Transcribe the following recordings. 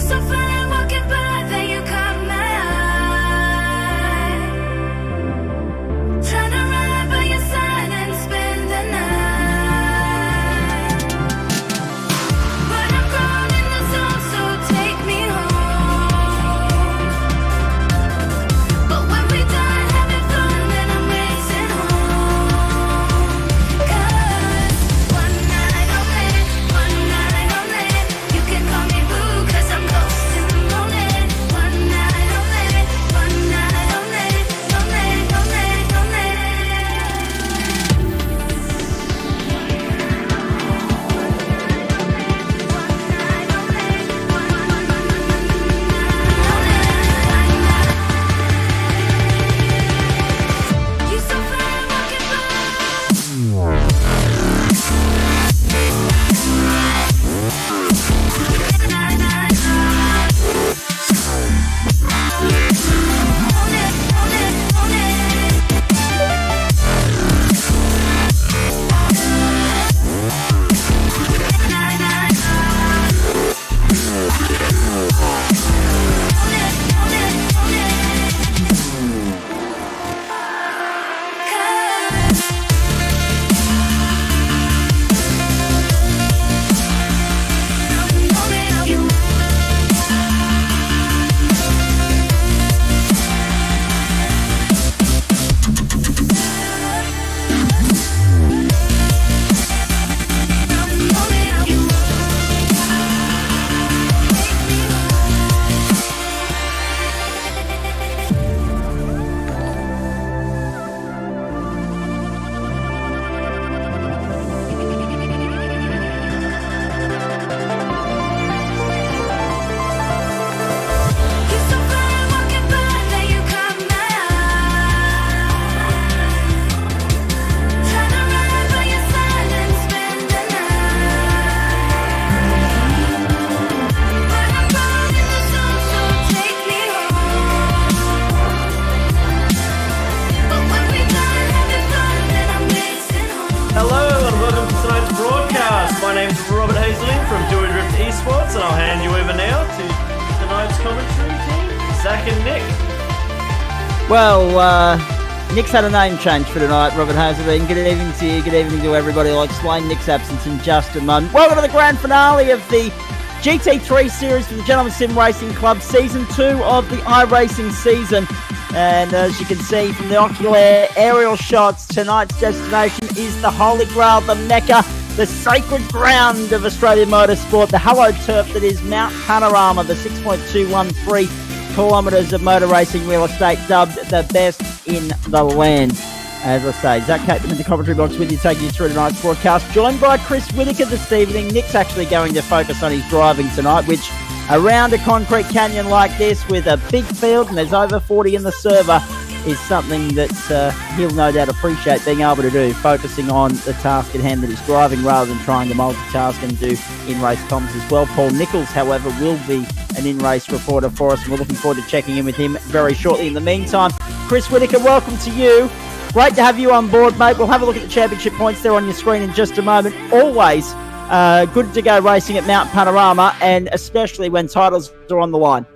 so fine walking by, then you caught my eye. Trying to ride by your side and spend the night. But I'm grown in the zone, so take me home. But when we done having fun, then I'm racing home. 'Cause one night only, you can call me boo, 'cause I'm lost in the moment. One night only, you so fine walking by. Hello and welcome to tonight's broadcast. My name's Robert Hazley from Do It Drift Esports, and I'll hand you over now to tonight's commentary team, Zach and Nick. Well, Nick's had a name change for tonight, Robert Hazelbean. Good evening to you, good evening to everybody. I'll explain Nick's absence in just a moment. Welcome to the grand finale of the GT3 series for the Gentleman Sim Racing Club, Season 2 of the iRacing season. And as you can see from the ocular aerial shots, tonight's destination is the Holy Grail, the Mecca, the sacred ground of Australian motorsport, the hallowed turf that is Mount Panorama, the 6.213 kilometres of motor racing real estate, dubbed the best in the land. As I say, Zach Capeman in the commentary box with you, taking you through tonight's broadcast, joined by Chris Whittaker this evening. Nick's actually going to focus on his driving tonight, which around a concrete canyon like this with a big field and there's over 40 in the server is something that he'll no doubt appreciate being able to do, focusing on the task at hand that he's driving rather than trying to multitask and do in-race comms as well. Paul Nichols, however, will be an in-race reporter for us, and we're looking forward to checking in with him very shortly. In the meantime, Chris Whittaker, welcome to you. Great to have you on board, mate. We'll have a look at the championship points there on your screen in just a moment. Always good to go racing at Mount Panorama, and especially when titles are on the line.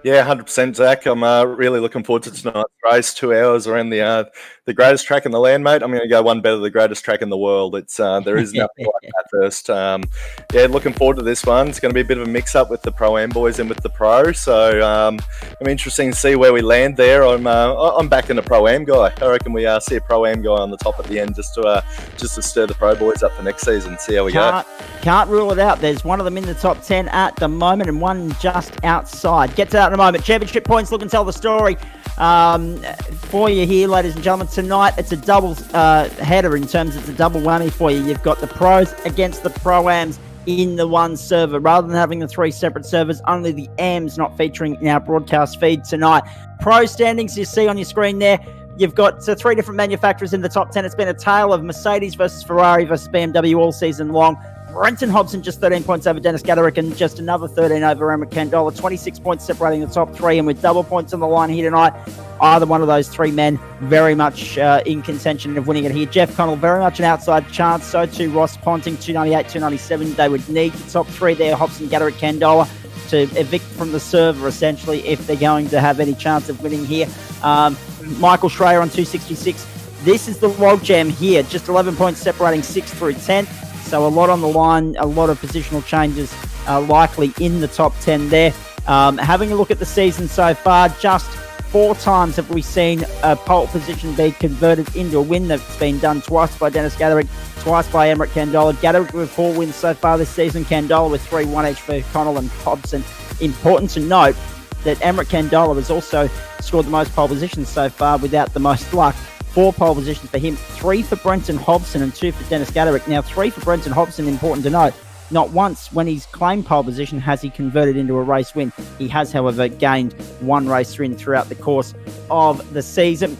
Yeah, 100%, Zach. I'm really looking forward to tonight's race. 2 hours around the greatest track in the land, mate. I'm going to go one better, the greatest track in the world. It's there is nothing like Bathurst. Yeah, looking forward to this one. It's going to be a bit of a mix-up with the Pro-Am boys and with the Pro. So I'm interested to see where we land there. I'm backing the Pro-Am guy. I reckon we see a Pro-Am guy on the top at the end just to stir the Pro boys up for next season. See how we go. Can't rule it out. There's one of them in the top 10 at the moment and one just outside. Get to that in a moment. Championship points look and tell the story for you here, ladies and gentlemen. Tonight it's a double header in terms of the double whammy for you. You've got the pros against the pro-ams in the one server. Rather than having the three separate servers, only the AMs not featuring in our broadcast feed tonight. Pro standings you see on your screen there. You've got three different manufacturers in the top 10. It's been a tale of Mercedes versus Ferrari versus BMW all season long. Brenton Hobson just 13 points over Dennis Gaderick and just another 13 over Emma Candola. 26 points separating the top three, and with double points on the line here tonight, either one of those three men very much in contention of winning it here. Jeff Connell, very much an outside chance. So too Ross Ponting, 298, 297. They would need the top three there. Hobson, Gaderick, Candola. to evict from the server, essentially, if they're going to have any chance of winning here. Michael Schreier on 266. This is the logjam here, just 11 points separating 6th through 10th. So a lot on the line, a lot of positional changes likely in the top 10 there. Having a look at the season so far, just 4 times have we seen a pole position be converted into a win. That's been done twice by Dennis Gatherick, twice by Emmerich Candola. Gatherick with 4 wins so far this season. Candola with 3, 1 each for Connell and Hobson. Important to note that Emmerich Candola has also scored the most pole positions so far without the most luck. 4 pole positions for him, 3 for Brenton Hobson and 2 for Dennis Gatherick. Now, 3 for Brenton Hobson, important to note. Not once when he's claimed pole position has he converted into a race win. He has, however, gained 1 race win throughout the course of the season.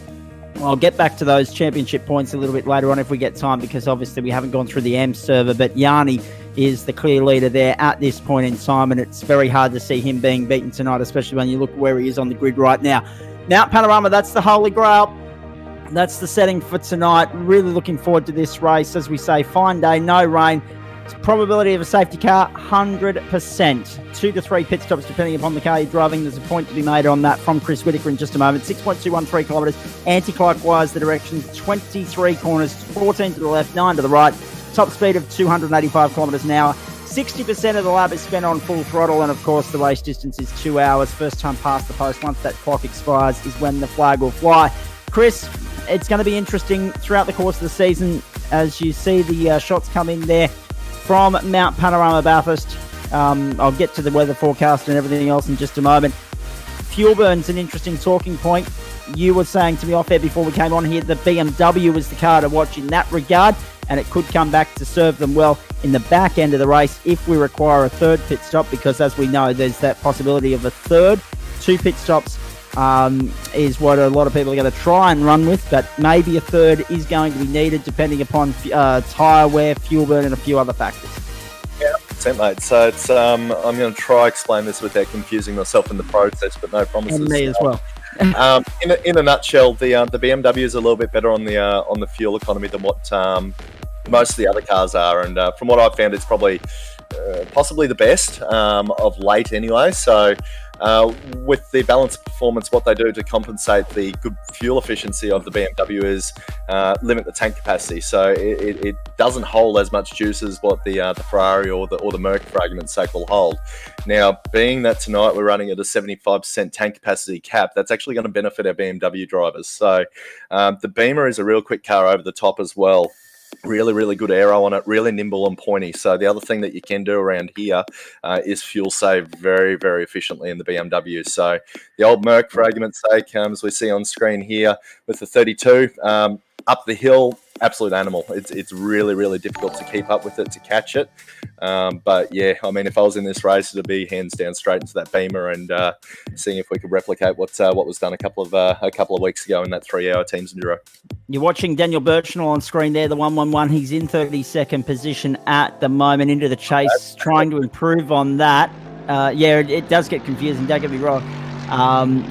I'll get back to those championship points a little bit later on if we get time, because obviously we haven't gone through the AM server, but Yanni is the clear leader there at this point in time, and it's very hard to see him being beaten tonight, especially when you look where he is on the grid right now. Mount Panorama, that's the holy grail. That's the setting for tonight. Really looking forward to this race. As we say, fine day, no rain. Probability of a safety car, 100%. 2 to 3 pit stops depending upon the car you're driving. There's a point to be made on that from Chris Whitaker in just a moment. 6.213 kilometres, anti-clockwise the direction, 23 corners, 14 to the left, 9 to the right. Top speed of 285 kilometres an hour. 60% of the lap is spent on full throttle, and of course the race distance is 2 hours. First time past the post, once that clock expires, is when the flag will fly. Chris, it's going to be interesting throughout the course of the season as you see the shots come in there from Mount Panorama Bathurst. I'll get to the weather forecast and everything else in just a moment. Fuel burn's an interesting talking point. You were saying to me off air before we came on here that BMW is the car to watch in that regard, and it could come back to serve them well in the back end of the race if we require a third pit stop, because as we know, there's that possibility of a third. 2 pit stops is what a lot of people are going to try and run with, but maybe a third is going to be needed depending upon tyre wear, fuel burn, and a few other factors. Yeah, 100%, mate. So it's I'm going to try explain this without confusing myself in the process, but no promises. And me as well. In a nutshell, the BMW is a little bit better on the fuel economy than what most of the other cars are, and from what I've found, it's probably possibly the best of late anyway. So with the balance of performance, what they do to compensate the good fuel efficiency of the BMW is limit the tank capacity. So it doesn't hold as much juice as what the Ferrari or the Merc, for argument's sake, will hold. Now, being that tonight we're running at a 75% tank capacity cap, that's actually going to benefit our BMW drivers. So the Beamer is a real quick car over the top as well. Really, really good aero on it, really nimble and pointy. So the other thing that you can do around here is fuel save very, very efficiently in the BMW. So the old Merc, for argument's sake, as we see on screen here with the 32, up the hill, absolute animal. It's really, really difficult to keep up with it, to catch it. But yeah, I mean, if I was in this race, it'd be hands down straight into that Beamer and seeing if we could replicate what was done a couple of weeks ago in that 3-hour Teams Enduro. You're watching Daniel Birchnell on screen there, the 111. He's in 32nd position at the moment, into the chase, trying to improve on that. Yeah, it does get confusing, don't get me wrong.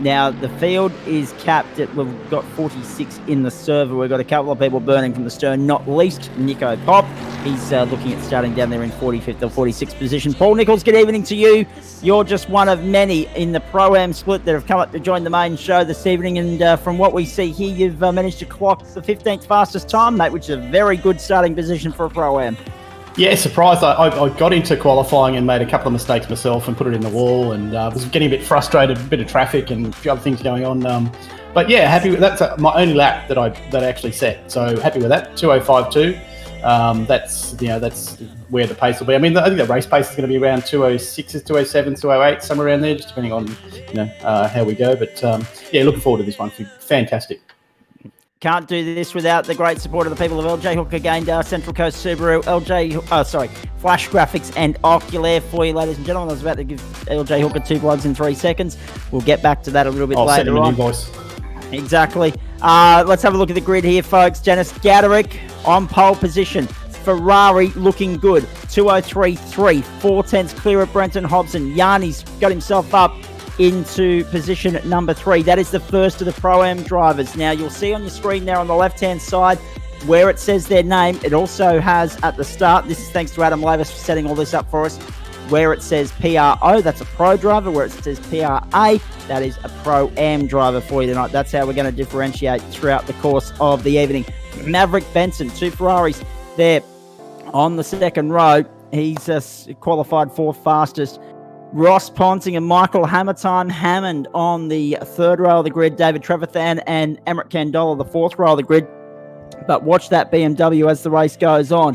Now, the field is capped at, we've got 46 in the server. We've got a couple of people burning from the stern, not least Nico Pop. He's looking at starting down there in 45th or 46th position. Paul Nichols, good evening to you. You're just one of many in the Pro-Am split that have come up to join the main show this evening. And from what we see here, you've managed to clock the 15th fastest time, mate, which is a very good starting position for a Pro-Am. Yeah, surprised. I got into qualifying and made a couple of mistakes myself and put it in the wall, and was getting a bit frustrated, a bit of traffic and a few other things going on. But yeah, happy with that's my only lap that I actually set. So happy with that. 2:05.2. That's where the pace will be. I mean, I think the race pace is going to be around 2:06, 2:07, 2:08, somewhere around there, just depending on how we go. But yeah, looking forward to this one. Fantastic. Can't do this without the great support of the people of LJ Hooker, Gaindar, Central Coast Subaru, Flash Graphics and Oculair for you, ladies and gentlemen. I was about to give LJ Hooker 2 plugs in 3 seconds. We'll get back to that a little bit later send him on. a new voice. Exactly. Let's have a look at the grid here, folks. Dennis Gatherick on pole position. Ferrari looking good. 2:03.3. 4/10 clear of Brenton Hobson. Yanni's got himself up into position number 3. That is the first of the Pro-Am drivers. Now, you'll see on your screen there on the left-hand side where it says their name. It also has at the start, this is thanks to Adam Lavis for setting all this up for us, Where it says PRO, that's a pro driver. Where it says PRA, that is a Pro-Am driver for you tonight. That's how we're going to differentiate throughout the course of the evening. Maverick Benson, 2 Ferraris there on the second row. He's qualified 4th fastest. Ross Ponting and Michael Hamilton Hammond on the 3rd row of the grid. David Trevathan and Emmerich Candola, the 4th row of the grid. But watch that BMW as the race goes on.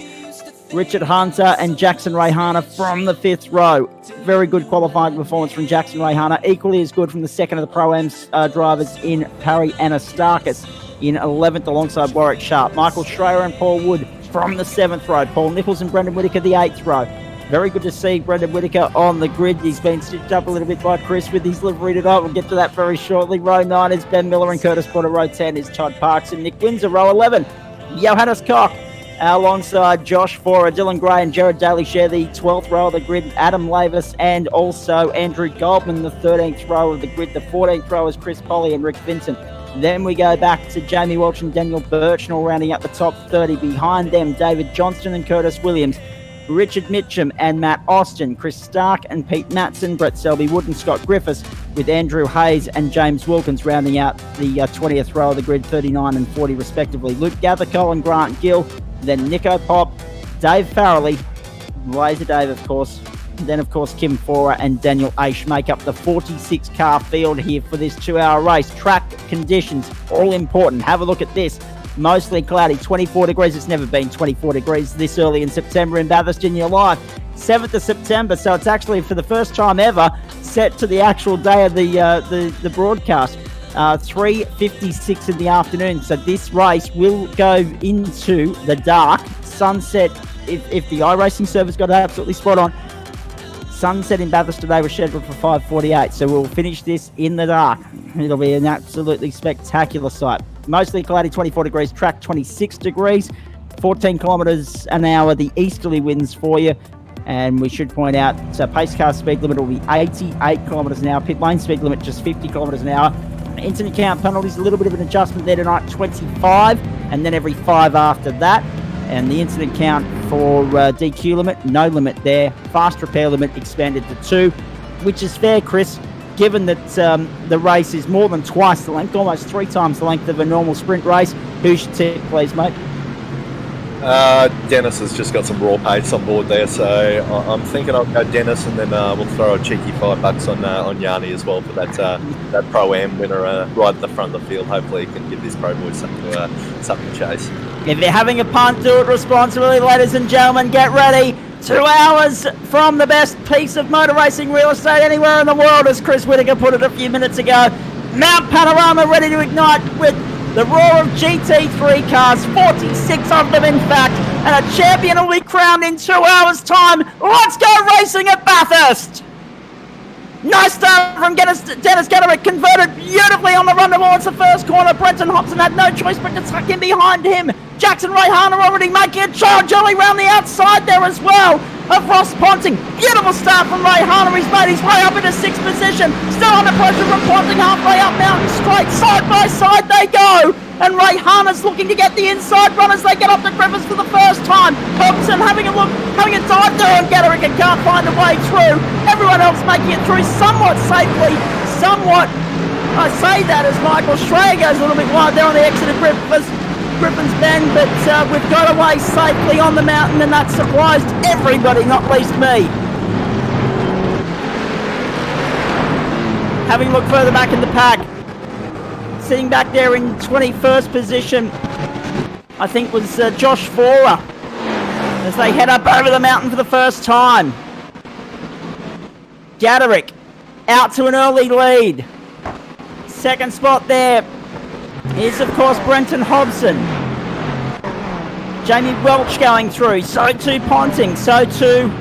Richard Hunter and Jackson Rayhana from the 5th row. Very good qualifying performance from Jackson Rayhana. Equally as good from the second of the Pro-Am drivers in Parry Anastakis in 11th alongside Warwick Sharp. Michael Schreier and Paul Wood from the 7th row. Paul Nichols and Brendan Whitaker, the 8th row. Very good to see Brendan Whitaker on the grid. He's been stitched up a little bit by Chris with his livery tonight. We'll get to that very shortly. Row 9 is Ben Miller and Curtis Porter. Row 10 is Todd Parks and Nick Windsor. Row 11, Johannes Koch alongside Josh Forer, Dylan Gray and Jared Daly share the 12th row of the grid. Adam Lavis and also Andrew Goldman, the 13th row of the grid. The 14th row is Chris Polly and Rick Vincent. Then we go back to Jamie Welch and Daniel Birchnell rounding up the top 30. Behind them, David Johnston and Curtis Williams, Richard Mitchum and Matt Austin, Chris Stark and Pete Matson, Brett Selby Wood and Scott Griffiths, with Andrew Hayes and James Wilkins rounding out the 20th row of the grid, 39 and 40 respectively. Luke Gathercole and Grant Gill, then Nico Pop, Dave Farrelly, Laser Dave of course, then of course Kim Forer and Daniel Aish make up the 46 car field here for this 2-hour race. Track conditions, all important. Have a look at this. Mostly cloudy, 24 degrees. It's never been 24 degrees this early in September in Bathurst in your life. 7th of September, so it's actually for the first time ever set to the actual day of the broadcast. 3:56 in the afternoon. So this race will go into the dark. Sunset, if the iRacing server's got it absolutely spot on, sunset in Bathurst today was scheduled for 5:48. So we'll finish this in the dark. It'll be an absolutely spectacular sight. Mostly cloudy, 24 degrees, track 26 degrees, 14 kilometres an hour, the easterly winds for you. And we should point out, so pace car speed limit will be 88 kilometres an hour, pit lane speed limit just 50 kilometres an hour. Incident count penalties, a little bit of an adjustment there tonight, 25, and then every 5 after that. And the incident count for DQ limit, no limit there. Fast repair limit expanded to 2, which is fair, Chris, given that the race is more than twice the length, almost 3 times the length of a normal sprint race. Who's your tip, please, mate? Dennis has just got some raw pace on board there, so I'm thinking I'll go Dennis, and then we'll throw a cheeky $5 on Yanni as well for that Pro-Am winner right at the front of the field. Hopefully he can give these Pro Boys something to chase. If you're having a punt, do it responsibly, ladies and gentlemen. Get ready. 2 hours from the best piece of motor racing real estate anywhere in the world, as Chris Whitaker put it a few minutes ago. Mount Panorama ready to ignite with the roar of GT3 cars, 46 of them in fact, and a champion will be crowned in 2 hours' time. Let's go racing at Bathurst! Nice start from Dennis Gatterick, converted beautifully on the run towards the first corner. Brenton Hobson had no choice but to tuck in behind him. Jackson Rayhana already making a charge early round the outside there as well of Ross Ponting. Beautiful start from Rayhana. He's made his way up into 6th position. Still under pressure from Ponting, halfway up Mountain Straight. Side by side they go. And Rayhana's looking to get the inside run as they get up to Griffiths for the first time. Hobson having a look, having a dive there on Gatterick and can't find a way through. Everyone else making it through somewhat safely. I say that as Michael Schreier goes a little bit wide there on the exit of Griffin's Bend, but we've got away safely on the mountain, and that surprised everybody, not least me. Having a look further back in the pack, sitting back there in 21st position, I think was Josh Forer, as they head up over the mountain for the first time. Gatterick out to an early lead. Second spot there is, of course, Brenton Hobson. Jamie Welch going through. So too Ponting. So too.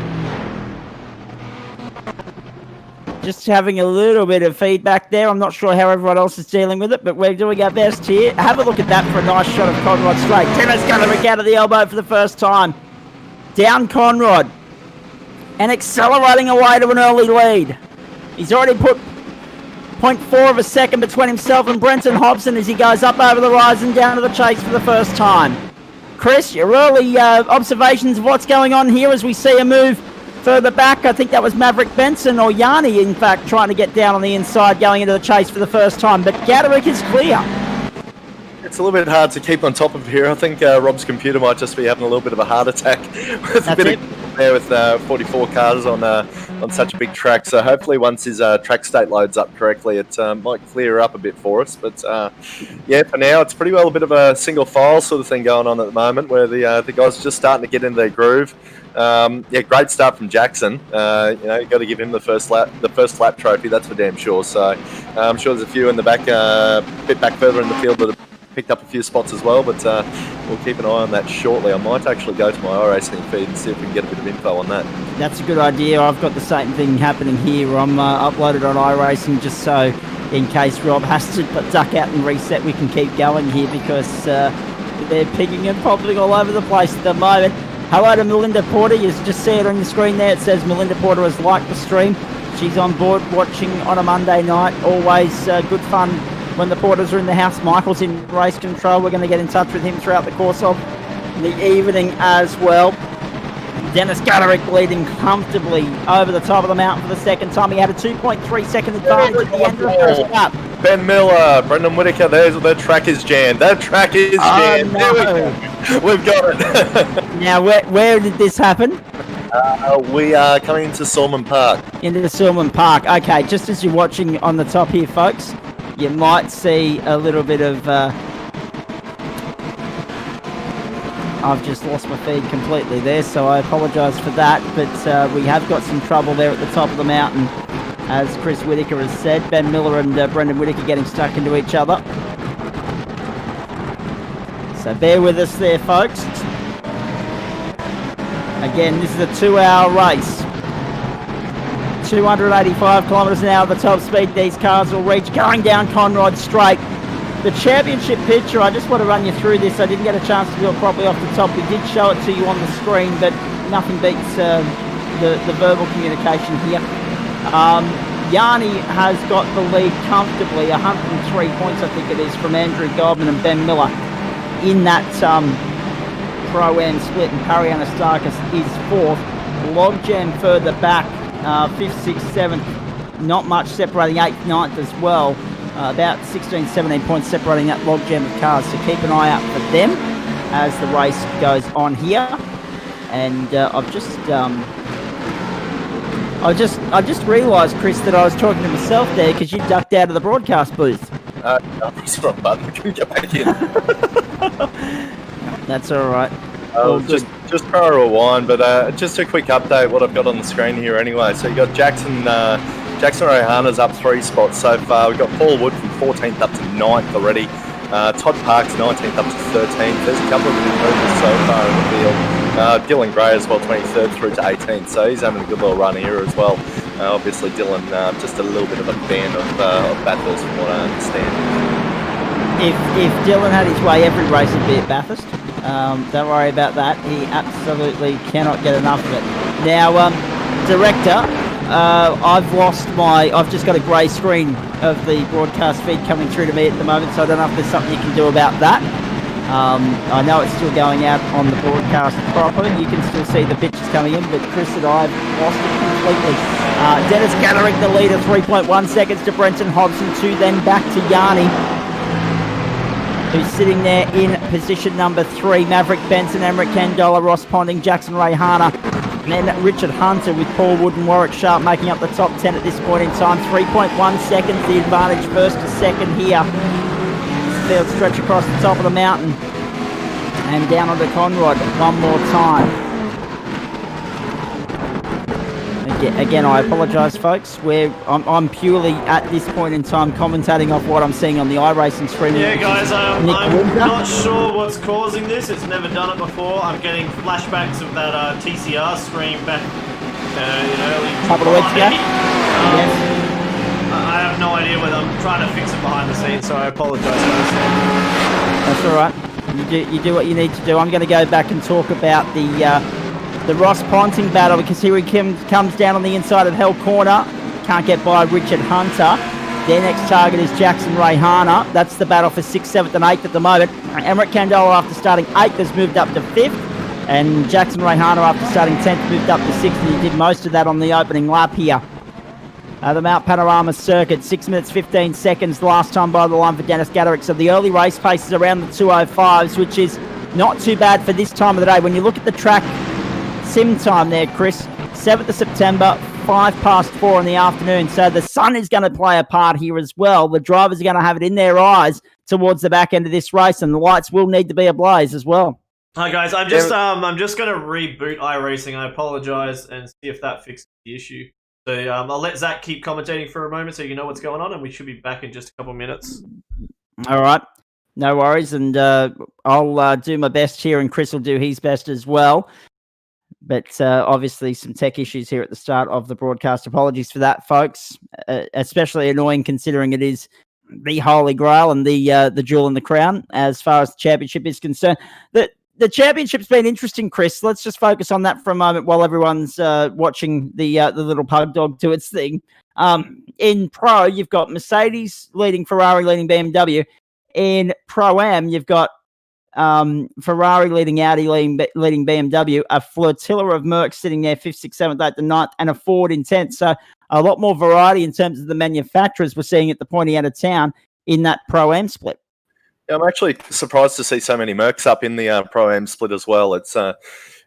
Just having a little bit of feedback there. I'm not sure how everyone else is dealing with it, but we're doing our best here. Have a look at that for a nice shot of Conrod straight. Dennis Gatterick out of the elbow for the first time. Down Conrod. And accelerating away to an early lead. He's already put 0.4 of a second between himself and Brenton Hobson as he goes up over the rise and down to the chase for the first time. Chris, your early observations of what's going on here as we see a move Further back, I think that was Maverick Benson or Yanni, in fact, trying to get down on the inside, going into the chase for the first time. But Gaderick is clear. It's a little bit hard to keep on top of here. I think Rob's computer might just be having a little bit of a heart attack with a bit of there with 44 cars on such a big track. So hopefully once his track state loads up correctly, it might clear up a bit for us. But yeah, for now, it's pretty well a bit of a single file sort of thing going on at the moment, where the guys are just starting to get into their groove. Yeah, great start from Jackson. You know, you got to give him the first lap trophy. That's for damn sure. So I'm sure there's a few in the back, bit back further in the field that have picked up a few spots as well. But we'll keep an eye on that shortly. I might actually go to my iRacing feed and see if we can get a bit of info on that. That's a good idea. I've got the same thing happening here. I'm uploaded on iRacing just so in case Rob has to duck out and reset, we can keep going here because they're picking and popping all over the place at the moment. Hello to Melinda Porter. You just see it on the screen there. It says Melinda Porter has liked the stream. She's on board watching on a Monday night. Always good fun when the Porters are in the house. Michael's in race control. We're going to get in touch with him throughout the course of the evening as well. Dennis Gaderick leading comfortably over the top of the mountain for the second time. He had a 2.3 second advantage at the end of the first lap. Ben Miller, Brendan Whitaker, there's the track is jammed. That track is jammed. No. There we go. We've got it. Now, where did this happen? We are coming into Salmon Park. Into the Silman Park. Okay, just as you're watching on the top here, folks, you might see a little bit of... I've just lost my feed completely there, so I apologise for that. But we have got some trouble there at the top of the mountain, as Chris Whitaker has said. Ben Miller and Brendan Whitaker getting stuck into each other. So bear with us there, folks. Again, this is a 2-hour race. 285 kilometres an hour at the top speed these cars will reach, going down Conrod Straight. The championship picture, I just want to run you through this. I didn't get a chance to do it properly off the top. We did show it to you on the screen, but nothing beats the verbal communication here. Yanni has got the lead comfortably, 103 points I think it is, from Andrew Goldman and Ben Miller in that Pro-Am split, and Parry Anastakis is 4th. Logjam further back, 5th, 6th, 7th. Not much separating 8th, 9th as well. About 16, 17 points separating that logjam of cars. So keep an eye out for them as the race goes on here. And I just realised, Chris, that I was talking to myself there because you ducked out of the broadcast booth. That's the wrong button. Can we get back in? That's all right. Just try to rewind, but just a quick update what I've got on the screen here anyway. So you got Jackson Rohana's up 3 spots so far. We've got Paul Wood from 14th up to 9th already. Todd Parks 19th up to 13th. There's a couple of improvements so far in the field. Dylan Gray as well, 23rd through to 18th. So he's having a good little run here as well. Obviously Dylan just a little bit of a fan of Bathurst from what I understand. If Dylan had his way, every race would be at Bathurst. Don't worry about that. He absolutely cannot get enough of it. Now, director, I've just got a grey screen of the broadcast feed coming through to me at the moment, so I don't know if there's something you can do about that. I know it's still going out on the broadcast proper. You can still see the pictures coming in, but Chris and I have lost it completely. Dennis Gaderick, the leader, 3.1 seconds to Brenton Hobson, 2 then back to Yanni, who's sitting there in position number 3. Maverick Benson, Emmerich Candola, Ross Ponding, Jackson Rayhana, and then Richard Hunter with Paul Wood and Warwick Sharp making up the top 10 at this point in time. 3.1 seconds, the advantage first to second here. Field stretch across the top of the mountain and down onto Conrod one more time. Again, I apologise, folks. I'm purely at this point in time commentating off what I'm seeing on the iRacing screen. Yeah, guys, I'm not sure what's causing this. It's never done it before. I'm getting flashbacks of that TCR screen back in early couple of weeks ago. Yes. I have no idea whether I'm trying to fix it behind the scenes, so I apologise for this. That's all right. You do what you need to do. I'm going to go back and talk about the Ross Ponting battle, because here he comes down on the inside of Hell Corner. Can't get by Richard Hunter. Their next target is Jackson Rayhana. That's the battle for 6th, 7th and 8th at the moment. Emmerich Candola, after starting 8th, has moved up to 5th. And Jackson Rayhana, after starting 10th, moved up to 6th, and he did most of that on the opening lap here. The Mount Panorama Circuit, 6 minutes 15 seconds last time by the line for Dennis Gaderick. So the early race pace is around the 2:05s, which is not too bad for this time of the day. When you look at the track sim time there, Chris, 7th of September, 4:05 in the afternoon. So the sun is going to play a part here as well. The drivers are going to have it in their eyes towards the back end of this race, and the lights will need to be ablaze as well. Hi guys, I'm just going to reboot iRacing. I apologise and see if that fixes the issue. So I'll let Zach keep commentating for a moment so you know what's going on, and we should be back in just a couple minutes. All right, no worries, and I'll do my best here, and Chris will do his best as well. But obviously some tech issues here at the start of the broadcast. Apologies for that, folks. Especially annoying considering it is the Holy Grail and the jewel in the crown as far as the championship is concerned. The championship's been interesting, Chris. Let's just focus on that for a moment while everyone's watching the little pug dog do its thing. In Pro, you've got Mercedes leading Ferrari, leading BMW. In Pro-Am, you've got Ferrari leading Audi, leading BMW. A flotilla of Mercs sitting there 5th, 6th, 7th, 8th, and 9th, and a Ford in 10th. So a lot more variety in terms of the manufacturers we're seeing at the pointy end of town in that Pro-Am split. I'm actually surprised to see so many Mercs up in the Pro-Am split as well. It's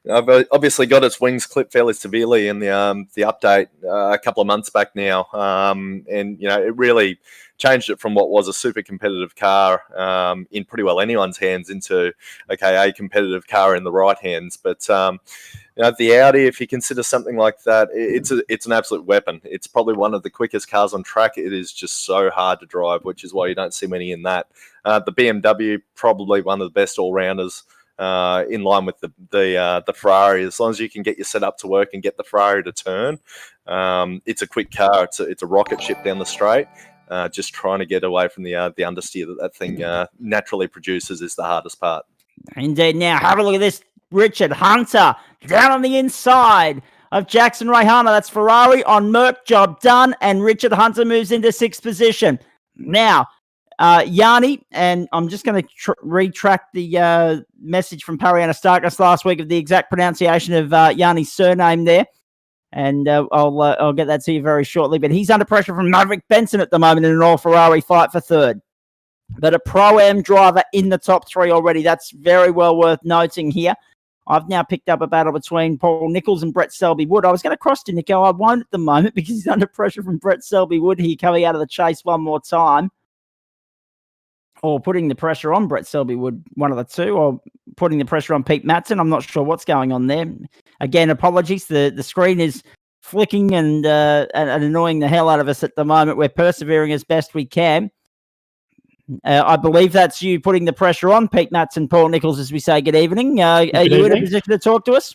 obviously got its wings clipped fairly severely in the update a couple of months back now, and it really changed it from what was a super competitive car in pretty well anyone's hands into a competitive car in the right hands. But the Audi, if you consider something like that, it's an absolute weapon. It's probably one of the quickest cars on track. It is just so hard to drive, which is why you don't see many in that. The BMW, probably one of the best all-rounders in line with the Ferrari. As long as you can get your setup to work and get the Ferrari to turn, it's a quick car. It's a rocket ship down the straight. Just trying to get away from the understeer that thing naturally produces is the hardest part. Indeed. Now, have a look at this. Richard Hunter down on the inside of Jackson Rayhana. That's Ferrari on Merc, job done, and Richard Hunter moves into 6th position. Now, Yanni, and I'm just going to retract the message from Pariana Starkus last week of the exact pronunciation of Yanni's surname there, and I'll get that to you very shortly. But he's under pressure from Maverick Benson at the moment in an all-Ferrari fight for 3rd. But a Pro-Am driver in the top 3 already. That's very well worth noting here. I've now picked up a battle between Paul Nicholls and Brett Selby-Wood. I was going to cross to Nico. I won't at the moment because he's under pressure from Brett Selby-Wood here coming out of the chase one more time. Or putting the pressure on Brett Selby-Wood, one of the two, or putting the pressure on Pete Matson. I'm not sure what's going on there. Again, apologies. The screen is flicking and annoying the hell out of us at the moment. We're persevering as best we can. I believe that's you putting the pressure on Pete Matson, Paul Nicholls, as we say good evening. Are you in a position to talk to us?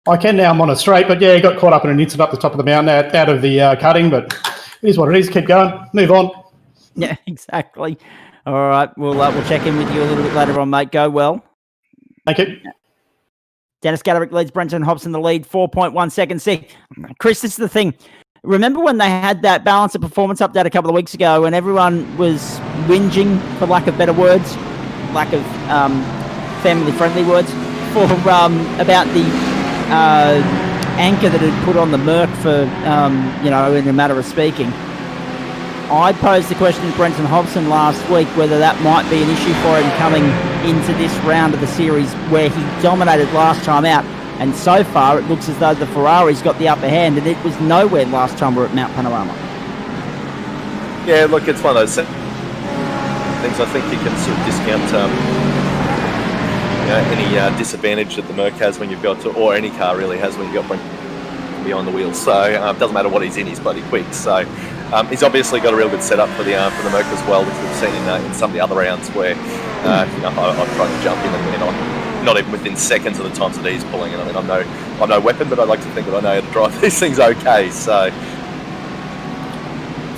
I can now. I'm on a straight, but yeah, got caught up in an incident up the top of the mountain out of the cutting, but it is what it is. Keep going. Move on. Yeah, exactly. All right, we'll check in with you a little bit later on, mate. Go well. Thank you. Dennis Gaderick leads Brenton Hobson the lead, 4.1 seconds. See, Chris, this is the thing. Remember when they had that balance of performance update a couple of weeks ago and everyone was whinging, for lack of better words, lack of family-friendly words, for about the anchor that had put on the Merc for, in a matter of speaking. I posed the question to Brenton Hobson last week whether that might be an issue for him coming into this round of the series where he dominated last time out. And so far, it looks as though the Ferrari's got the upper hand, and it was nowhere last time we were at Mount Panorama. Yeah, look, it's one of those things I think you can sort of discount any disadvantage that the Merc has when you've got to, or any car really has when you've got behind the wheels. So it doesn't matter what he's in, he's bloody quick. So he's obviously got a real good setup for the Merc as well, which we've seen in some of the other rounds where I've tried to jump in and I'm not even within seconds of the times that he's pulling in. I mean, I'm no weapon, but I'd like to think that I know how to drive these things okay. So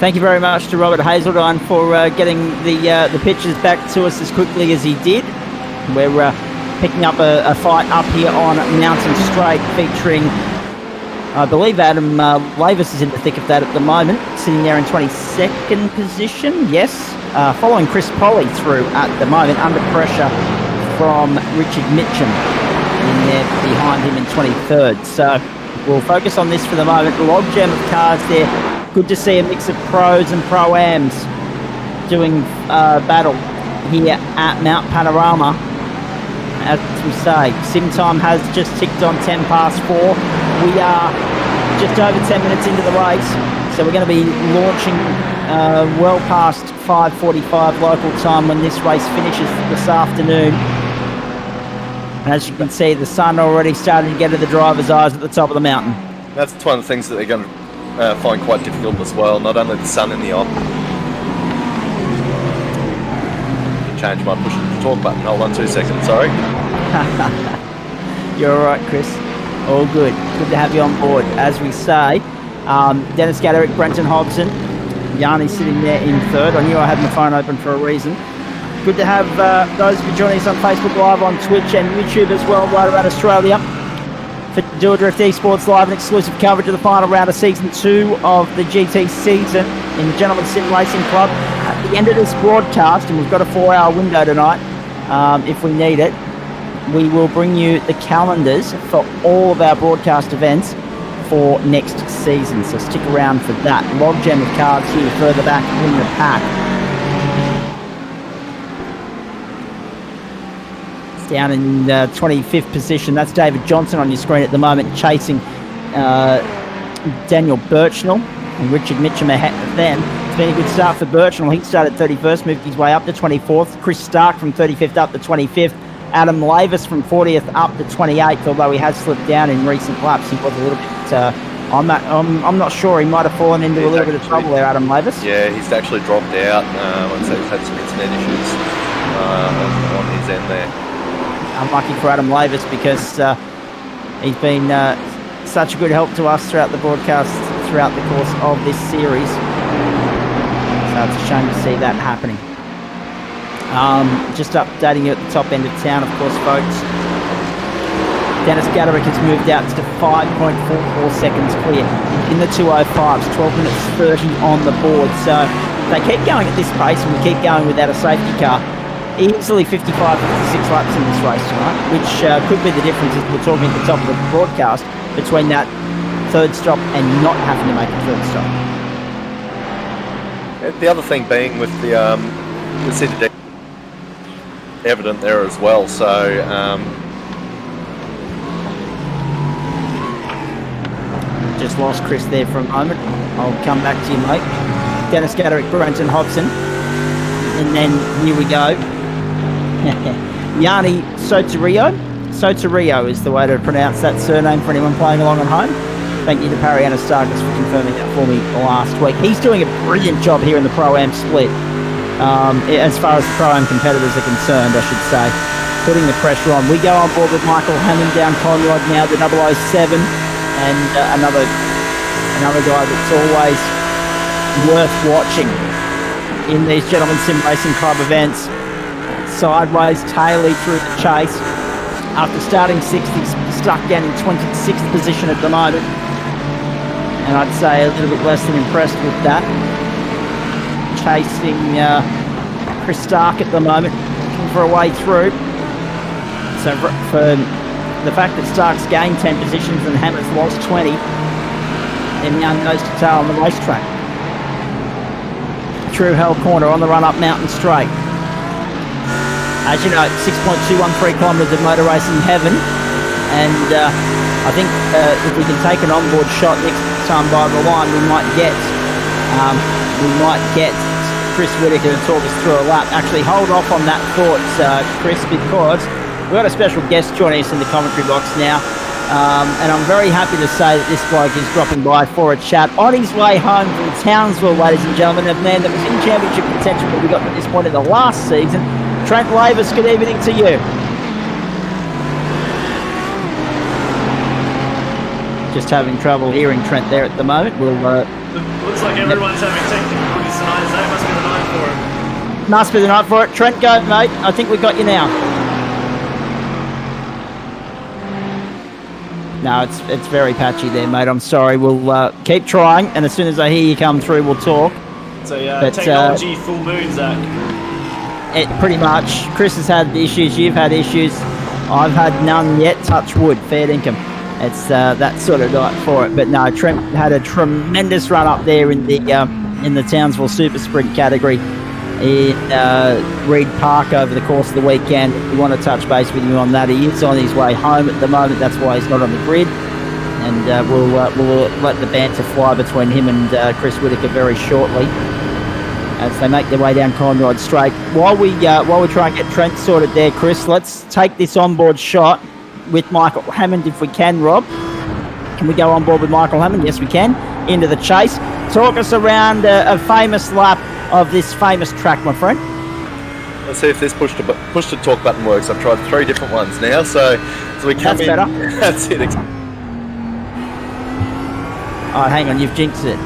thank you very much to Robert Hazeldine for getting the pictures back to us as quickly as he did. We're picking up a fight up here on Mountain Straight featuring, I believe, Adam Lavis is in the thick of that at the moment, sitting there in 22nd position. Yes, following Chris Polly through at the moment, under pressure from Richard Mitchum. in there behind him in 23rd. So we'll focus on this for the moment. Logjam of cars there. Good to see a mix of pros and pro-ams doing battle here at Mount Panorama. As we say, sim time has just ticked on 10 past 4. We are just over 10 minutes into the race, so we're going to be launching well past 5:45 local time when this race finishes this afternoon. And as you can see, the sun already starting to get to the driver's eyes at the top of the mountain. That's one of the things that they're going to find quite difficult as well. Not only the sun in the off. Change my push the talk button. Hold on 2 seconds. Sorry. You're all right, Chris. All good. Good to have you on board. As we say, Dennis Gaderick, Brenton Hobson, Yanni sitting there in third. I knew I had my phone open for a reason. Good to have those of you joining us on Facebook Live, on Twitch and YouTube as well, right around Australia, for Do It Drift Esports Live and exclusive coverage of the final round of Season 2 of the GT season in the Gentleman Sim Racing Club. At the end of this broadcast, and we've got a 4-hour window tonight, if we need it, we will bring you the calendars for all of our broadcast events for next season. So stick around for that. Logjam of cards here further back in the pack. Down in 25th position. That's David Johnson on your screen at the moment, chasing Daniel Birchnell and Richard Mitchum ahead of them. It's been a good start for Birchnell. He started 31st, moved his way up to 24th. Chris Stark from 35th up to 25th. Adam Lavis from 40th up to 28th, although he has slipped down in recent laps. He was a little bit... I'm not sure. He might have fallen into a little bit of trouble there, Adam Lavis. Yeah, he's actually dropped out. I'd say he's had some internet issues on his end there. Unlucky for Adam Lavis because he's been such a good help to us throughout the broadcast, throughout the course of this series. So it's a shame to see that happening. Just updating you at the top end of town, of course, folks. Dennis Gaderick has moved out to 5.44 seconds clear in the 205s, 12 minutes 30 on the board. So if they keep going at this pace and we keep going without a safety car, easily 55, 56 laps in this race tonight, which could be the difference, as we're talking at the top of the broadcast, between that third stop and not having to make a third stop. The other thing being with the CDD evident there as well, so just lost Chris there for a moment. I'll come back to you, mate. Dennis Gaderick, Brenton Hobson, and then here we go. Yanni Soterio is the way to pronounce that surname for anyone playing along at home. Thank you to Parry Anastakis for confirming that for me last week. He's doing a brilliant job here in the Pro-Am split. As far as the Pro-Am competitors are concerned, I should say, putting the pressure on. We go on board with Michael Hammond down Conrod now, the 007, and another guy that's always worth watching in these Gentlemen Sim Racing Club events. Sideways, taily through the chase. After starting 60s, stuck down in 26th position at the moment. And I'd say a little bit less than impressed with that. Chasing Chris Stark at the moment, looking for a way through. So for the fact that Stark's gained 10 positions and Hammer's lost 20, they're now nose to tail on the racetrack. True Hell Corner on the run up Mountain Straight. As you know, 6.213 kilometres of motor racing heaven, and I think if we can take an onboard shot next time by the line, we might get Chris Whittaker to talk us through a lap. Actually, hold off on that thought, Chris, because we've got a special guest joining us in the commentary box now, and I'm very happy to say that this bloke is dropping by for a chat on his way home from Townsville, ladies and gentlemen, a man that was in championship contention when we got to this point in the last season. Trent Lavis, good evening to you. Just having trouble hearing Trent there at the moment. We'll. Looks like everyone's having technical difficulties tonight, so it must be the night for it. Must be the night for it. Trent, go, mate. I think we've got you now. No, it's very patchy there, mate. I'm sorry. We'll keep trying, and as soon as I hear you come through, we'll talk. So technology full moon, Zach. Pretty much. Chris has had issues. You've had issues. I've had none yet. Touch wood, fair dinkum. It's that sort of night for it. But no, Trent had a tremendous run up there in the Townsville Super Sprint category in Reed Park over the course of the weekend. We want to touch base with you on that. He is on his way home at the moment. That's why he's not on the grid. And we'll let the banter fly between him and Chris Whittaker very shortly as they make their way down Conrod Straight. While we try and get Trent sorted there, Chris, let's take this onboard shot with Michael Hammond if we can, Rob. Can we go on board with Michael Hammond? Yes, we can. Into the chase. Talk us around a famous lap of this famous track, my friend. Let's see if this push to talk button works. I've tried 3 different ones now, so we come That's in. better. That's it. Oh, hang on, you've jinxed it.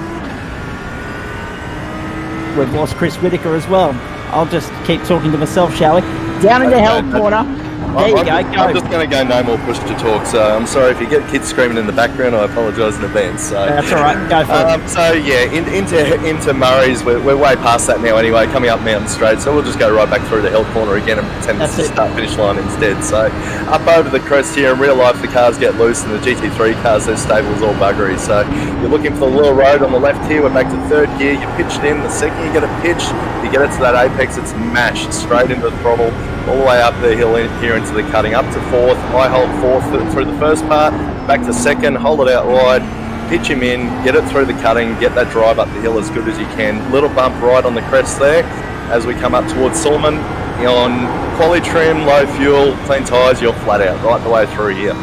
We've lost Chris Whittaker as well. I'll just keep talking to myself, shall we? Down into hell corner. There you go. I'm just going to go no more push to talk. So I'm sorry if you get kids screaming in the background. I apologise in advance. So That's all right. Go for it. So yeah, into Murray's. We're way past that now anyway. Coming up Mountain Straight, so we'll just go right back through the Hell Corner again and pretend it's the start-finish line instead. So up over the crest here. In real life, the cars get loose, and the GT3 cars, their stables all buggery. So you're looking for the little road on the left here. We're back to 3rd gear. You pitched in. The second you get a pitch, you get it to that apex. It's mashed straight into the throttle, all the way up the hill here into the cutting, up to 4th. I hold 4th through the first part, back to 2nd, hold it out wide, pitch him in, get it through the cutting, get that drive up the hill as good as you can. Little bump right on the crest there as we come up towards Sulman. On quali trim, low fuel, clean tyres, you're flat out right the way through here.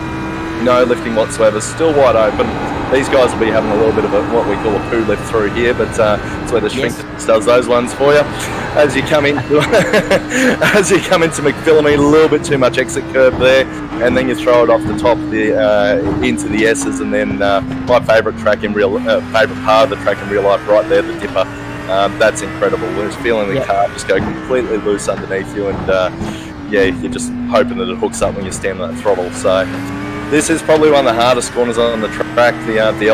No lifting whatsoever, still wide open. These guys will be having a little bit of what we call a poo lift through here, but it's where the Schwink does those ones for you. As you come in, as you come into McPhillamy, a little bit too much exit curb there, and then you throw it off the top into the S's, and then my favourite track in favourite part of the track in real life, right there, the Dipper. That's incredible. We're just feeling the car just go completely loose underneath you, and you're just hoping that it hooks up when you stand on that throttle. So this is probably one of the hardest corners on the track, the